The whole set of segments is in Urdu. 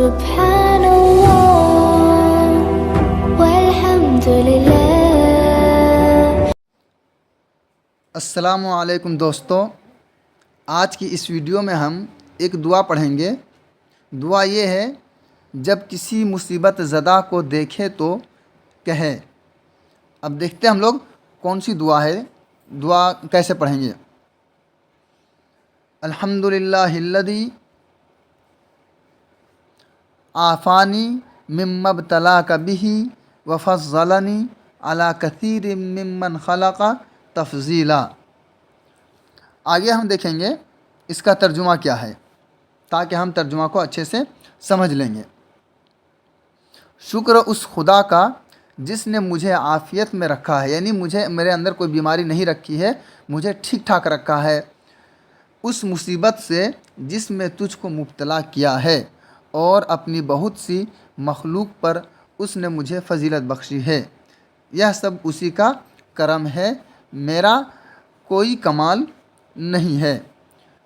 Subhanallah walhamdulillah. السلام علیکم دوستو، آج کی اس ویڈیو میں ہم ایک دعا پڑھیں گے۔ دعا یہ ہے، جب کسی مصیبت زدہ کو دیکھے تو کہے۔ اب دیکھتے ہیں ہم لوگ کون سی دعا ہے، دعا کیسے پڑھیں گے۔ الحمدللہ الذی عافانی مما ابتلاک بہ وفضلنی علی کثیر ممن خلق تفضیلا۔ آگے ہم دیکھیں گے اس کا ترجمہ کیا ہے، تاکہ ہم ترجمہ کو اچھے سے سمجھ لیں گے۔ شکر اس خدا کا جس نے مجھے عافیت میں رکھا ہے، یعنی میرے اندر کوئی بیماری نہیں رکھی ہے، مجھے ٹھیک ٹھاک رکھا ہے، اس مصیبت سے جس میں تجھ کو مبتلا کیا ہے، اور اپنی بہت سی مخلوق پر اس نے مجھے فضیلت بخشی ہے۔ یہ سب اسی کا کرم ہے، میرا کوئی کمال نہیں ہے۔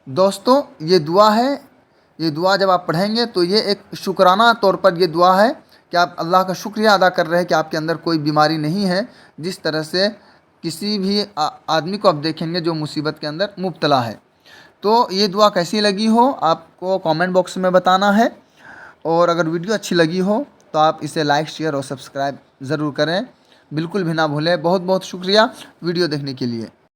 دوستو، یہ دعا ہے، یہ دعا جب آپ پڑھیں گے تو یہ ایک شکرانہ طور پر یہ دعا ہے کہ آپ اللہ کا شکریہ ادا کر رہے ہیں کہ آپ کے اندر کوئی بیماری نہیں ہے، جس طرح سے کسی بھی آدمی کو آپ دیکھیں گے جو مصیبت کے اندر مبتلا ہے۔ تو یہ دعا کیسی لگی ہو آپ کو کامنٹ باکس میں بتانا ہے، اور اگر ویڈیو اچھی لگی ہو تو آپ اسے لائک، شیئر اور سبسکرائب ضرور کریں، بالکل بھی نہ بھولیں۔ بہت بہت شکریہ ویڈیو دیکھنے کے لیے۔